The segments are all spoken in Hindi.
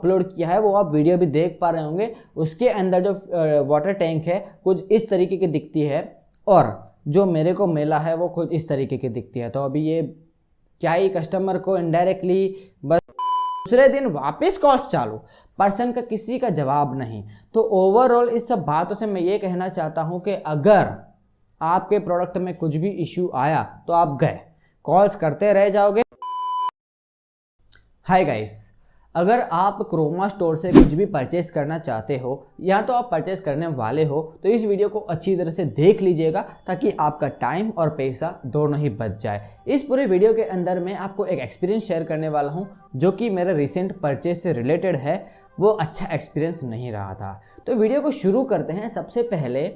अपलोड किया है वो आप वीडियो भी देख पा रहे होंगे। उसके अंदर जो वाटर टैंक है कुछ इस तरीके की दिखती है और जो मेरे को मिला है वो कुछ इस तरीके की दिखती है। तो अभी ये क्या ही कस्टमर को इनडायरेक्टली बस दूसरे दिन वापस कॉल्स चालू, पर्सन का किसी का जवाब नहीं। तो ओवरऑल इस सब बातों से मैं ये कहना चाहता हूँ कि अगर आपके प्रोडक्ट में कुछ भी इश्यू आया तो आप गए, कॉल्स करते रह जाओगे। हाय गाइस, अगर आप क्रोमा स्टोर से कुछ भी परचेस करना चाहते हो या तो आप परचेस करने वाले हो तो इस वीडियो को अच्छी तरह से देख लीजिएगा ताकि आपका टाइम और पैसा दोनों ही बच जाए। इस पूरे वीडियो के अंदर मैं आपको एक एक्सपीरियंस शेयर करने वाला हूं जो कि मेरे रिसेंट परचेस से रिलेटेड है। वो अच्छा एक्सपीरियंस नहीं रहा था। तो वीडियो को शुरू करते हैं। सबसे पहले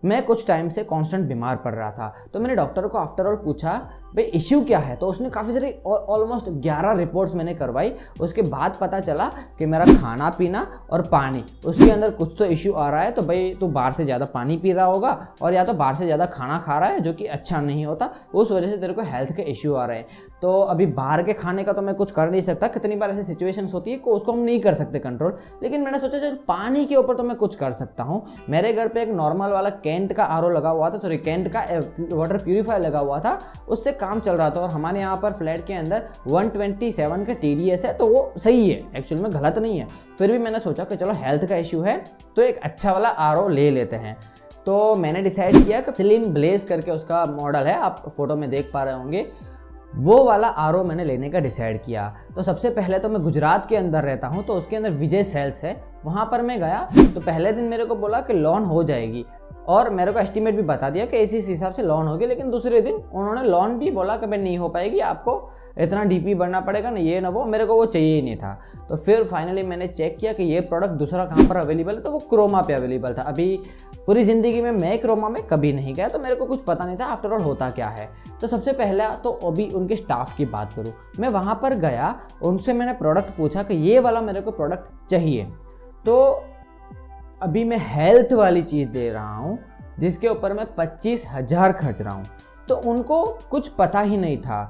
मैं कुछ टाइम से कांस्टेंट बीमार पड़ रहा था, तो मैंने डॉक्टर को आफ्टर ऑल पूछा भाई इश्यू क्या है। तो उसने काफ़ी सारी ऑलमोस्ट 11 रिपोर्ट्स मैंने करवाई। उसके बाद पता चला कि मेरा खाना पीना और पानी उसके अंदर कुछ तो इश्यू आ रहा है। तो भाई तू बाहर से ज़्यादा पानी पी रहा होगा और या तो बाहर से ज़्यादा खाना खा रहा है जो कि अच्छा नहीं होता, उस वजह से तेरे को हेल्थ के इश्यू आ रहे हैं। तो अभी बाहर के खाने का तो मैं कुछ कर नहीं सकता, कितनी बार ऐसी सिचुएशंस होती है कि उसको हम नहीं कर सकते कंट्रोल, लेकिन मैंने सोचा चल पानी के ऊपर तो मैं कुछ कर सकता हूँ। मेरे घर पे एक नॉर्मल वाला कैंट का आरओ लगा हुआ था, सॉरी कैंट का वाटर प्यूरीफायर लगा हुआ था, उससे काम चल रहा था। और हमारे यहाँ पर फ्लैट के अंदर 127 का TDS है, तो वो सही है, एक्चुअल में गलत नहीं है। फिर भी मैंने सोचा कि चलो हेल्थ का इश्यू है तो एक अच्छा वाला आरओ ले लेते हैं। तो मैंने डिसाइड किया कि स्लिम ब्लेज करके उसका मॉडल है, आप फोटो में देख पा रहे होंगे, वो वाला आरओ मैंने लेने का डिसाइड किया। तो सबसे पहले तो मैं गुजरात के अंदर रहता हूँ, तो उसके अंदर विजय सेल्स है, वहाँ पर मैं गया। तो पहले दिन मेरे को बोला कि लोन हो जाएगी और मेरे को एस्टीमेट भी बता दिया कि इस हिसाब से लोन होगी। लेकिन दूसरे दिन उन्होंने लोन भी बोला कि भाई नहीं हो पाएगी, आपको इतना DP भरना पड़ेगा ना, ये ना वो, मेरे को वो चाहिए ही नहीं था। तो फिर फाइनली मैंने चेक किया कि ये प्रोडक्ट दूसरा कहाँ पर अवेलेबल है, तो वो क्रोमा पे अवेलेबल था। अभी पूरी ज़िंदगी में मैं क्रोमा में कभी नहीं गया, तो मेरे को कुछ पता नहीं था आफ्टर ऑल होता क्या है। तो सबसे पहला तो अभी उनके स्टाफ की बात करूँ, मैं वहाँ पर गया, उनसे मैंने प्रोडक्ट पूछा कि ये वाला मेरे को प्रोडक्ट चाहिए। तो अभी मैं हेल्थ वाली चीज़ दे रहा हूँ जिसके ऊपर मैं 25,000 खर्च रहा हूँ। तो उनको कुछ पता ही नहीं था।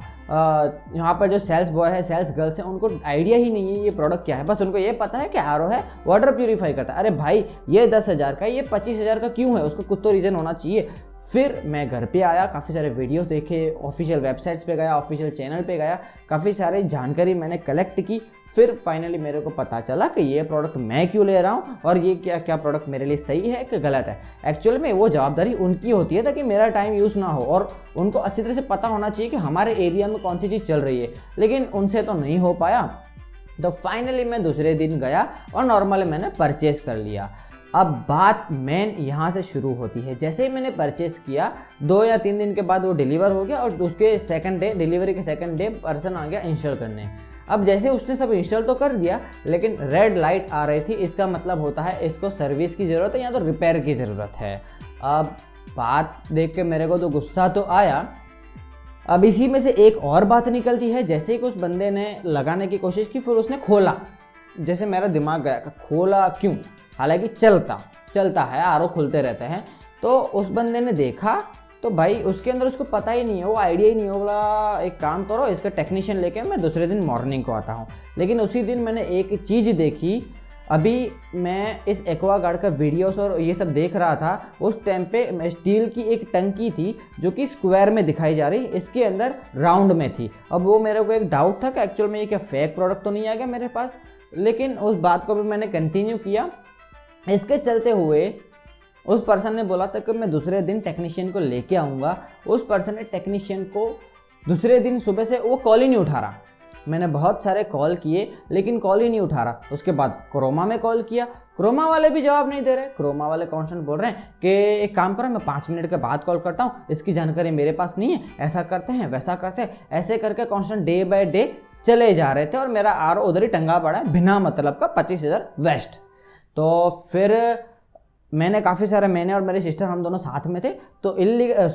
यहाँ पर जो सेल्स बॉय है, सेल्स गर्ल्स हैं, उनको आइडिया ही नहीं है ये प्रोडक्ट क्या है। बस उनको ये पता है कि आरओ है, वाटर प्यूरीफाई करता है। अरे भाई ये 10,000 का, ये 25,000 का क्यों है, उसका कुछ तो रीज़न होना चाहिए। फिर मैं घर पे आया, काफ़ी सारे वीडियोस देखे, ऑफिशियल वेबसाइट्स पे गया, ऑफिशियल चैनल पे गया, काफ़ी सारी जानकारी मैंने कलेक्ट की। फिर फाइनली मेरे को पता चला कि ये प्रोडक्ट मैं क्यों ले रहा हूँ और ये क्या क्या प्रोडक्ट मेरे लिए सही है कि गलत है। एक्चुअल में वो जवाबदारी उनकी होती है ताकि मेरा टाइम यूज़ ना हो, और उनको अच्छी तरह से पता होना चाहिए कि हमारे एरिया में कौन सी चीज़ चल रही है। लेकिन उनसे तो नहीं हो पाया। तो फाइनली मैं दूसरे दिन गया और नॉर्मली मैंने परचेस कर लिया। अब बात मेन यहाँ से शुरू होती है। जैसे ही मैंने परचेस किया 2 या 3 दिन के बाद वो डिलीवर हो गया और उसके सेकंड डे, डिलीवरी के सेकंड डे पर्सन आ गया इंस्टॉल करने। अब जैसे उसने सब इंस्टॉल तो कर दिया, लेकिन रेड लाइट आ रही थी। इसका मतलब होता है इसको सर्विस की ज़रूरत है या तो रिपेयर की ज़रूरत है। अब बात देख के मेरे को तो गुस्सा तो आया। अब इसी में से एक और बात निकलती है। जैसे कि उस बंदे ने लगाने की कोशिश की, फिर उसने खोला, जैसे मेरा दिमाग गया खोला क्यों, हालांकि चलता है, आरओ खुलते रहते हैं। तो उस बंदे ने देखा तो भाई उसके अंदर उसको पता ही नहीं है, वो आइडिया ही नहीं होगा। एक काम करो, इसका टेक्नीशियन लेके मैं दूसरे दिन मॉर्निंग को आता हूँ। लेकिन उसी दिन मैंने एक चीज़ देखी। अभी मैं इस एक्वागार्ड का वीडियोस और ये सब देख रहा था। उस टाइम पे स्टील की एक टंकी थी जो कि स्क्वायर में दिखाई जा रही, इसके अंदर राउंड में थी। अब वो मेरे को एक डाउट था कि एक्चुअल में ये क्या फेक प्रोडक्ट तो नहीं आ गया मेरे पास। लेकिन उस बात को भी मैंने कंटिन्यू किया। इसके चलते हुए उस पर्सन ने बोला था कि मैं दूसरे दिन टेक्नीशियन को लेके आऊँगा। उस पर्सन ने टेक्नीशियन को दूसरे दिन सुबह से वो कॉल ही नहीं उठा रहा। मैंने बहुत सारे कॉल किए लेकिन कॉल ही नहीं उठा रहा। उसके बाद क्रोमा में कॉल किया, क्रोमा वाले भी जवाब नहीं दे रहे। क्रोमा वाले कॉन्स्टेंट बोल रहे हैं कि एक काम करो, मैं 5 मिनट के बाद कॉल करता हूँ, इसकी जानकारी मेरे पास नहीं है, ऐसा करते हैं वैसा करते हैं। ऐसे करके कॉन्स्टेंट डे बाय डे चले जा रहे थे और मेरा आरओ उधर ही टंगा पड़ा है बिना मतलब का 25,000 वेस्ट। तो फिर मैंने काफ़ी सारे, मैंने और मेरे सिस्टर हम दोनों साथ में थे, तो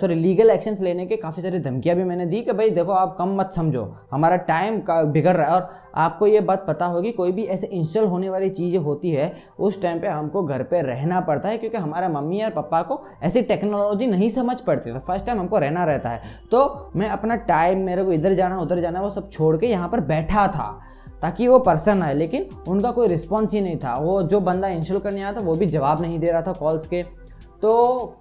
लीगल एक्शंस लेने के काफ़ी सारी धमकियां भी मैंने दी कि भाई देखो आप कम मत समझो, हमारा टाइम का बिगड़ रहा है। और आपको ये बात पता होगी, कोई भी ऐसे इंस्टॉल होने वाली चीज़ें होती है उस टाइम पे हमको घर पे रहना पड़ता है, क्योंकि हमारे मम्मी और पापा को ऐसी टेक्नोलॉजी नहीं समझ पड़ती। तो फर्स्ट टाइम हमको रहना रहता है। तो मैं अपना टाइम, मेरे को इधर जाना उधर जाना, वो सब छोड़ के यहाँ पर बैठा था। ताकि वो पर्सन आए, लेकिन उनका कोई रिस्पॉन्स ही नहीं था। वो जो बंदा इंस्टॉल करने आया था वो भी जवाब नहीं दे रहा था कॉल्स के। तो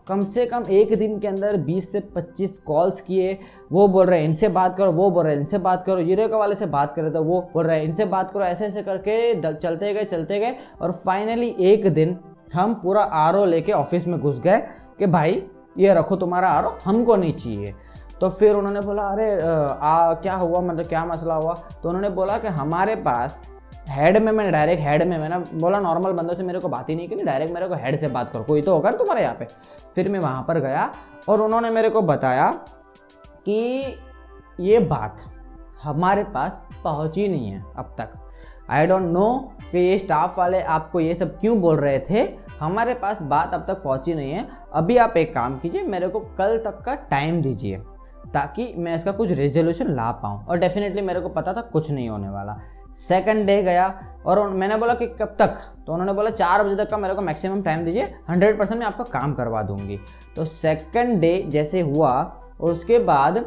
कम से कम एक दिन के अंदर 20 से 25 कॉल्स किए। वो बोल रहे हैं इनसे बात करो, वो बोल रहे हैं इनसे बात करो, यूरेका वाले से बात कर रहे थे, वो बोल रहे हैं इनसे बात करो, ऐसे ऐसे करके चलते गए। और फाइनली एक दिन हम पूरा आरओ लेके ऑफिस में घुस गए कि भाई ये रखो तुम्हारा आरओ, हमको नहीं चाहिए। तो फिर उन्होंने बोला अरे क्या हुआ, मतलब क्या मसला हुआ। तो उन्होंने बोला कि हमारे पास हेड में, मैंने डायरेक्ट हेड में, मैंने बोला नॉर्मल बंदों से मेरे को बात ही नहीं करनी, डायरेक्ट मेरे को हेड से बात करो, कोई तो होगा ना तुम्हारे यहाँ पे। फिर मैं वहाँ पर गया और उन्होंने मेरे को बताया कि ये बात हमारे पास पहुँची नहीं है अब तक। आई डोंट नो कि ये स्टाफ वाले आपको ये सब क्यों बोल रहे थे, हमारे पास बात अब तक पहुँची नहीं है। अभी आप एक काम कीजिए, मेरे को कल तक का टाइम दीजिए ताकि मैं इसका कुछ रेजोल्यूशन ला पाऊँ। और डेफिनेटली मेरे को पता था कुछ नहीं होने वाला। सेकंड डे गया और मैंने बोला कि कब तक, तो उन्होंने बोला 4 बजे तक का मेरे को मैक्सिमम टाइम दीजिए, 100% मैं आपका काम करवा दूंगी। तो सेकंड डे जैसे हुआ और उसके बाद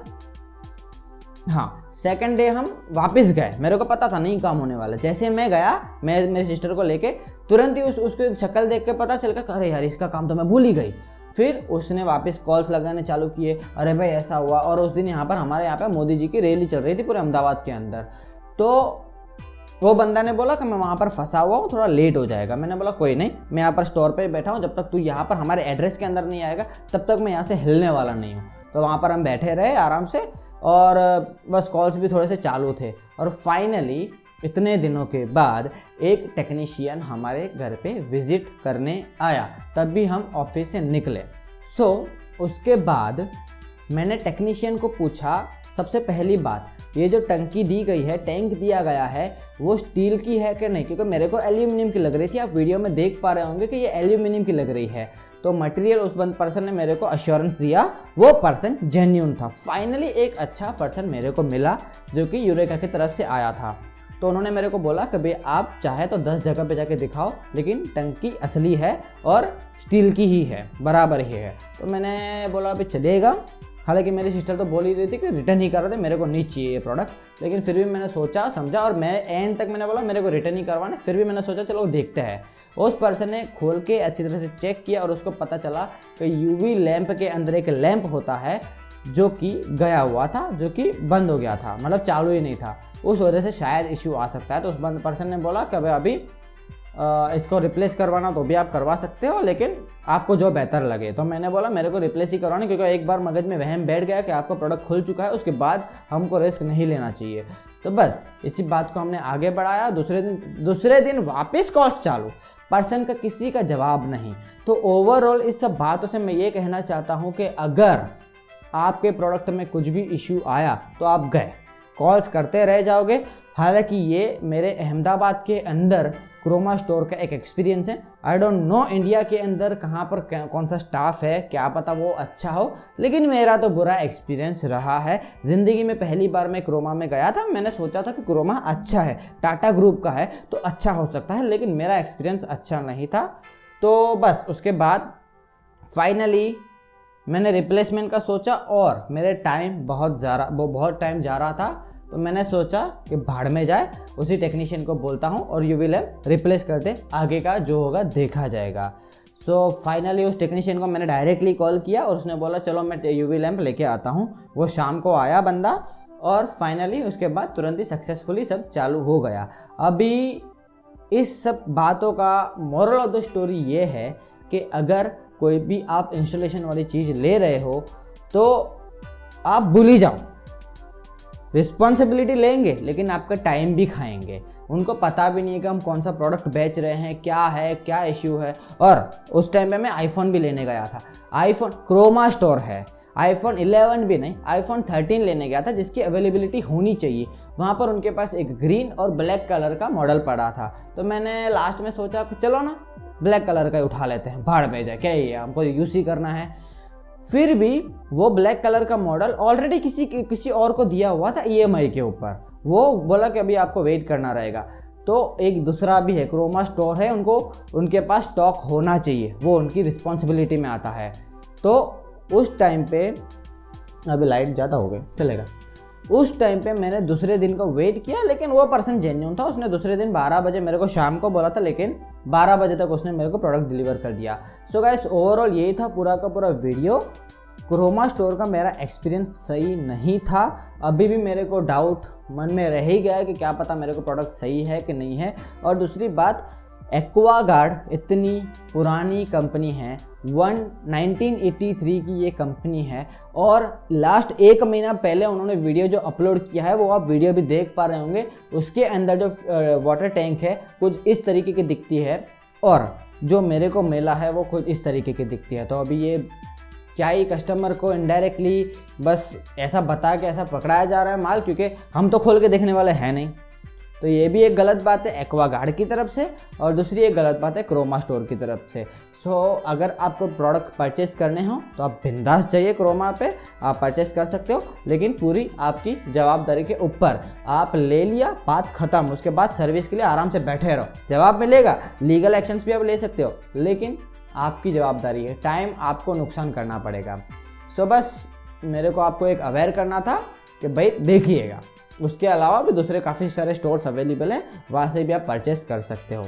सेकंड डे हम वापस गए, मेरे को पता था नहीं काम होने वाला। जैसे मैं गया, मैं मेरी सिस्टर को लेके, तुरंत ही उसकी शक्ल देख के पता चल गया अरे यार इसका काम तो मैं भूल ही गई। फिर उसने वापस कॉल्स लगाने चालू किए, अरे भाई ऐसा हुआ। और उस दिन यहाँ पर हमारे यहाँ पे मोदी जी की रैली चल रही थी पूरे अहमदाबाद के अंदर। तो वो बंदा ने बोला कि मैं वहाँ पर फंसा हुआ हूँ, थोड़ा लेट हो जाएगा। मैंने बोला कोई नहीं, मैं यहाँ पर स्टोर पे बैठा हूँ, जब तक तू यहाँ पर हमारे एड्रेस के अंदर नहीं आएगा तब तक मैं यहाँ से हिलने वाला नहीं हूँ। तो वहाँ पर हम बैठे रहे आराम से और बस कॉल्स भी थोड़े से चालू थे। और फाइनली इतने दिनों के बाद एक टेक्नीशियन हमारे घर पे विजिट करने आया, तब भी हम ऑफिस से निकले। उसके बाद मैंने टेक्नीशियन को पूछा, सबसे पहली बात ये जो टंकी दी गई है, टैंक दिया गया है, वो स्टील की है कि नहीं, क्योंकि मेरे को एल्यूमिनियम की लग रही थी। आप वीडियो में देख पा रहे होंगे कि ये एल्यूमिनियम की लग रही है। तो मटेरियल उस पर्सन ने मेरे को अश्योरेंस दिया, वो पर्सन जेन्युइन था। फाइनली एक अच्छा पर्सन मेरे को मिला जो कि यूरेका की तरफ से आया था। तो उन्होंने मेरे को बोला कि भाई आप चाहे तो 10 जगह पे जाके दिखाओ, लेकिन टंकी असली है और स्टील की ही है, बराबर ही है। तो मैंने बोला अभी चलेगा। हालांकि मेरी सिस्टर तो बोल ही रही थी कि रिटर्न ही कर रहे थे, मेरे को नहीं चाहिए ये प्रोडक्ट। लेकिन फिर भी मैंने सोचा समझा और मैं एंड तक मैंने बोला मेरे को रिटर्न ही करवाना। फिर भी मैंने सोचा चलो देखते हैं। उस पर्सन ने खोल के अच्छी तरह से चेक किया और उसको पता चला कि यूवी लैंप के अंदर एक लैंप होता है जो कि गया हुआ था, जो कि बंद हो गया था, मतलब चालू ही नहीं था। उस वजह से शायद इश्यू आ सकता है। तो उस पर्सन ने बोला कि अभी इसको रिप्लेस करवाना तो भी आप करवा सकते हो, लेकिन आपको जो बेहतर लगे। तो मैंने बोला मेरे को रिप्लेस ही करवाना, क्योंकि एक बार मगज में वहम बैठ गया कि आपका प्रोडक्ट खुल चुका है, उसके बाद हमको रिस्क नहीं लेना चाहिए। तो बस इसी बात को हमने आगे बढ़ाया। दूसरे दिन वापस कॉल्स चालू, पर्सन का किसी का जवाब नहीं। तो ओवरऑल इस सब बातों से मैं ये कहना चाहता हूँ कि अगर आपके प्रोडक्ट में कुछ भी इश्यू आया तो आप गए, कॉल्स करते रह जाओगे। हालांकि ये मेरे अहमदाबाद के अंदर क्रोमा स्टोर का एक एक्सपीरियंस है। आई डोंट नो इंडिया के अंदर कहाँ पर कौन सा स्टाफ है, क्या पता वो अच्छा हो, लेकिन मेरा तो बुरा एक्सपीरियंस रहा है। ज़िंदगी में पहली बार मैं क्रोमा में गया था, मैंने सोचा था कि क्रोमा अच्छा है, टाटा ग्रुप का है तो अच्छा हो सकता है, लेकिन मेरा एक्सपीरियंस अच्छा नहीं था। तो बस उसके बाद फाइनली मैंने रिप्लेसमेंट का सोचा और मेरे टाइम बहुत टाइम जा रहा था। तो मैंने सोचा कि भाड़ में जाए, उसी टेक्नीशियन को बोलता हूँ और यूवी लैंप रिप्लेस कर दे, आगे का जो होगा देखा जाएगा। सो फाइनली उस टेक्नीशियन को मैंने डायरेक्टली कॉल किया और उसने बोला चलो मैं यूवी लैंप लेके आता हूँ। वो शाम को आया बंदा और फाइनली उसके बाद तुरंत ही सक्सेसफुली सब चालू हो गया। अभी इस सब बातों का मोरल ऑफ द स्टोरी ये है कि अगर कोई भी आप इंस्टॉलेशन वाली चीज़ ले रहे हो तो आप भूल ही जाओ, रिस्पॉन्सिबिलिटी लेंगे लेकिन आपका टाइम भी खाएंगे। उनको पता भी नहीं है कि हम कौन सा प्रोडक्ट बेच रहे हैं, क्या है, क्या इश्यू है। और उस टाइम पे मैं आईफोन भी लेने गया था, आईफोन क्रोमा स्टोर है, आईफोन 11 भी नहीं, आईफोन 13 लेने गया था जिसकी अवेलेबिलिटी होनी चाहिए। वहाँ पर उनके पास एक ग्रीन और ब्लैक कलर का मॉडल पड़ा था। तो मैंने लास्ट में सोचा कि चलो ना ब्लैक कलर का ही उठा लेते हैं, भाड़ में जाए, क्या ये हमको यूज़ ही करना है। फिर भी वो ब्लैक कलर का मॉडल ऑलरेडी किसी और को दिया हुआ था EMI के ऊपर। वो बोला कि अभी आपको वेट करना रहेगा। तो एक दूसरा भी है, क्रोमा स्टोर है, उनके पास स्टॉक होना चाहिए, वो उनकी रिस्पॉन्सिबिलिटी में आता है। तो उस टाइम पे अभी लाइट ज़्यादा हो गई, चलेगा। उस टाइम पे मैंने दूसरे दिन को वेट किया, लेकिन वो पर्सन जेन्युइन था। उसने दूसरे दिन 12 बजे मेरे को शाम को बोला था, लेकिन 12 बजे तक उसने मेरे को प्रोडक्ट डिलीवर कर दिया। सो गाइस, ओवरऑल यही था पूरा का पूरा वीडियो। क्रोमा स्टोर का मेरा एक्सपीरियंस सही नहीं था। अभी भी मेरे को डाउट मन में रह ही गया है कि क्या पता मेरे को प्रोडक्ट सही है कि नहीं है। और दूसरी बात, एक्वागार्ड इतनी पुरानी कंपनी है, 1983 की ये कंपनी है, और लास्ट 1 महीना पहले उन्होंने वीडियो जो अपलोड किया है, वो आप वीडियो भी देख पा रहे होंगे। उसके अंदर जो वाटर टैंक है कुछ इस तरीके की दिखती है, और जो मेरे को मिला है वो कुछ इस तरीके की दिखती है। तो अभी ये क्या ही कस्टमर को इनडायरेक्टली बस ऐसा बता के ऐसा पकड़ाया जा रहा है माल, क्योंकि हम तो खोल के देखने वाले हैं नहीं। तो ये भी एक गलत बात है एक्वागार्ड की तरफ से, और दूसरी एक गलत बात है क्रोमा स्टोर की तरफ से। सो अगर आपको प्रोडक्ट परचेस करने हो तो आप बिंदास जाइए क्रोमा पे, आप परचेस कर सकते हो, लेकिन पूरी आपकी जवाबदारी के ऊपर। आप ले लिया, बात खत्म, उसके बाद सर्विस के लिए आराम से बैठे रहो, जवाब मिलेगा, लीगल एक्शंस भी आप ले सकते हो, लेकिन आपकी जवाबदारी है, टाइम आपको नुकसान करना पड़ेगा। सो बस मेरे को आपको एक अवेयर करना था कि भाई देखिएगा। उसके अलावा भी दूसरे काफ़ी सारे स्टोर्स अवेलेबल हैं, वहाँ से भी आप परचेस कर सकते हो।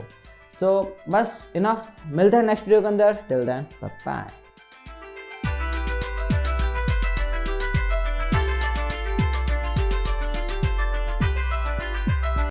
सो बस इनफ, मिलते हैं नेक्स्ट वीडियो के अंदर। Till then bye bye.